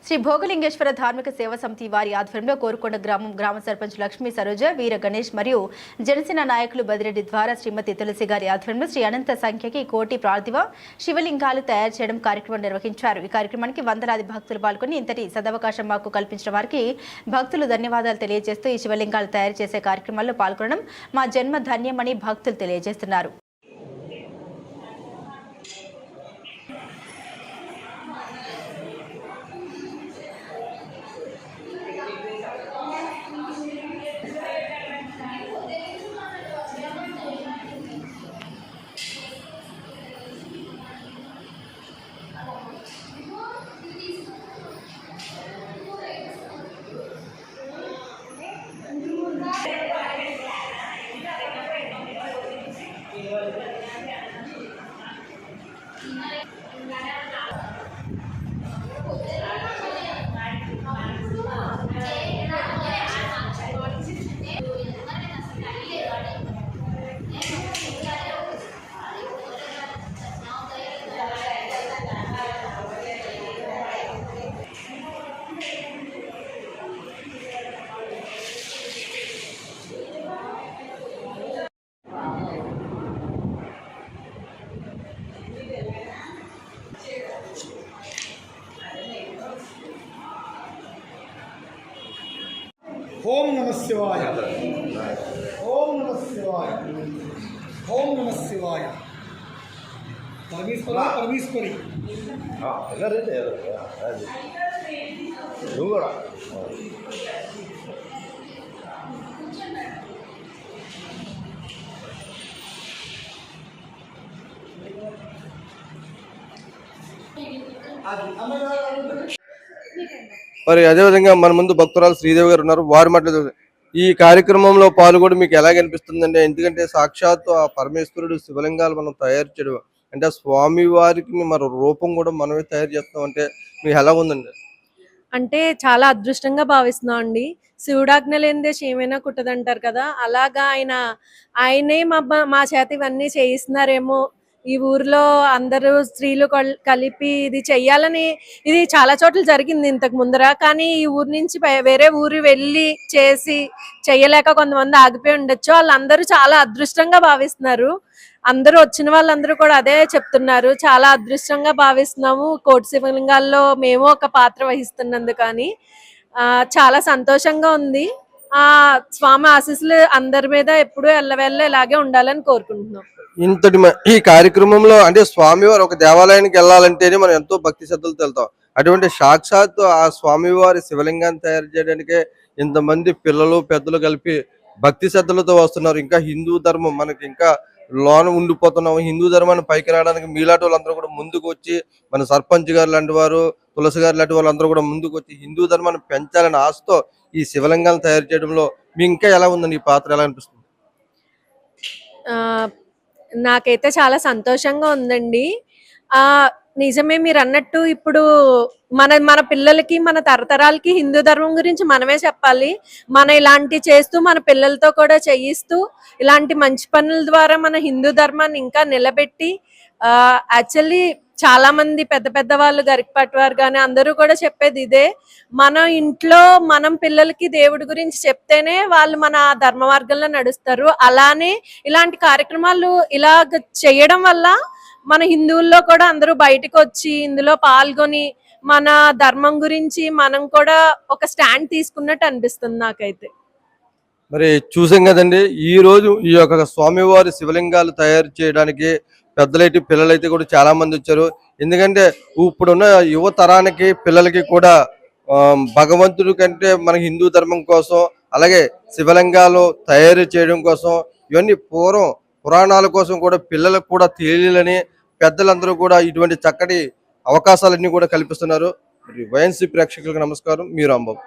శ్రీ భోగలింగేశ్వర ధార్మిక సేవా సమితి వారి ఆధ్వర్యంలో కోరుకొండ గ్రామ సర్పంచ్ లక్ష్మీ సరోజ, వీర గణేష్ మరియు జనసేన నాయకులు బదిరెడ్డి ద్వారా శ్రీమతి తులసి గారి ఆధ్వర్యంలో శ్రీ అనంత సంఖ్యకి కోటి పార్థివ శివలింగాలు తయారు చేయడం కార్యక్రమం నిర్వహించారు. ఈ కార్యక్రమానికి వందలాది భక్తులు పాల్గొని ఇంతటి సదవకాశం మాకు కల్పించిన వారికి భక్తులు ధన్యవాదాలు తెలియజేస్తూ ఈ శివలింగాలు తయారు చేసే కార్యక్రమాల్లో పాల్గొనడం మా జన్మ ధన్యమని భక్తులు తెలియజేస్తున్నారు. ओम नमः शिवाय, ओम नमः शिवाय, ओम नमः शिवाय। परमेश्वरी परमेश्वरी మరి అదేవిధంగా మన ముందు భక్తురాలు శ్రీదేవి గారు ఉన్నారు. వారి మాట్లాడు ఈ కార్యక్రమంలో పాల్గొని మీకు ఎలా అనిపిస్తుందండి? ఎందుకంటే సాక్షాత్తు ఆ పరమేశ్వరుడు శివలింగాలు మనం తయారు చేయడం అంటే స్వామి వారికి మన రూపం కూడా మనమే తయారు చేస్తాం అంటే మీకు ఎలా ఉందండి? అంటే చాలా అదృష్టంగా భావిస్తున్నాం అండి. శివుడాజ్ఞ లేనిదే ఏమైనా కుట్టదంటారు కదా, అలాగా ఆయనే మా చేత ఇవన్నీ చేయిస్తున్నారేమో. ఈ ఊర్లో అందరూ స్త్రీలు కలిపి ఇది చెయ్యాలని ఇది చాలా చోట్ల జరిగింది ఇంతకు ముందర. కానీ ఈ ఊరు నుంచి వేరే ఊరు వెళ్ళి చేసి చెయ్యలేక కొంతమంది ఆగిపోయి ఉండొచ్చు. వాళ్ళందరూ చాలా అదృష్టంగా భావిస్తున్నారు. అందరూ వచ్చిన వాళ్ళందరూ కూడా అదే చెప్తున్నారు, చాలా అదృష్టంగా భావిస్తున్నాము కోటి శివలింగాల్లో మేము ఒక పాత్ర వహిస్తున్నందుకు. కానీ చాలా సంతోషంగా ఉంది. స్వామి ఆశీస్సులు అందరి మీద ఎప్పుడూ ఎల్లవేళ్ళ ఇలాగే ఉండాలని కోరుకుంటున్నాం. ఇంతటి ఈ కార్యక్రమంలో అంటే స్వామివారు ఒక దేవాలయానికి వెళ్ళాలంటేనే మనం ఎంతో భక్తి శ్రద్ధలతో వెళ్తాం. అటువంటి సాక్షాత్తు ఆ స్వామివారి శివలింగాన్ని తయారు చేయడానికే ఇంతమంది పిల్లలు పెద్దలు కలిపి భక్తి శ్రద్ధలతో వస్తున్నారు. ఇంకా హిందూ ధర్మం మనకి ఇంకా లోన ఉండిపోతున్నాము. హిందూ ధర్మాన్ని పైకి రావడానికి మీలాంటి వాళ్ళందరూ కూడా ముందుకు వచ్చి, మన సర్పంచ్ గారు లాంటి వారు, తులసి గారు లాంటి వాళ్ళందరూ కూడా ముందుకు వచ్చి హిందూ ధర్మాన్ని పెంచాలని ఆశతో ఈ శివలింగాలను తయారు చేయడంలో మీ ఇంకా ఎలా ఉందండి? ఈ పాత్ర ఎలా అనిపిస్తుంది? నాకైతే చాలా సంతోషంగా ఉందండి. నిజమే మీరు అన్నట్టు ఇప్పుడు మన పిల్లలకి మన తరతరాలకి హిందూ ధర్మం గురించి మనమే చెప్పాలి. ఇలాంటి చేస్తూ మన పిల్లలతో కూడా చేయిస్తూ ఇలాంటి మంచి పనుల ద్వారా మన హిందూ ధర్మాన్ని ఇంకా నిలబెట్టి యాక్చువల్లీ చాలా మంది పెద్ద పెద్ద వాళ్ళు గరికపాటి వారు కానీ అందరూ కూడా చెప్పేది ఇదే, మన ఇంట్లో మనం పిల్లలకి దేవుడి గురించి చెప్తేనే వాళ్ళు మన ధర్మ మార్గంలో నడుస్తారు. అలానే ఇలాంటి కార్యక్రమాలు ఇలాగ చేయడం వల్ల మన హిందువుల్లో కూడా అందరూ బయటకు వచ్చి ఇందులో పాల్గొని మన ధర్మం గురించి మనం కూడా ఒక స్టాండ్ తీసుకున్నట్టు అనిపిస్తుంది నాకైతే. మరి చూసాం కదండి, ఈ రోజు ఈ యొక్క స్వామివారి శివలింగాలు తయారు చేయడానికి పెద్దలైతే పిల్లలైతే కూడా చాలా మంది వచ్చారు. ఎందుకంటే ఇప్పుడున్న యువ తరానికి పిల్లలకి కూడా భగవంతుడి కంటే మన హిందూ ధర్మం కోసం అలాగే శివలింగాలు తయారు చేయడం కోసం ఇవన్నీ పురాణాల కోసం కూడా పిల్లలకు కూడా తెలియాలని పెద్దలందరూ కూడా ఇటువంటి చక్కటి అవకాశాలన్నీ కూడా కల్పిస్తున్నారు. వైఎన్సీ ప్రేక్షకులకు నమస్కారం. మీరు రాంబాబు.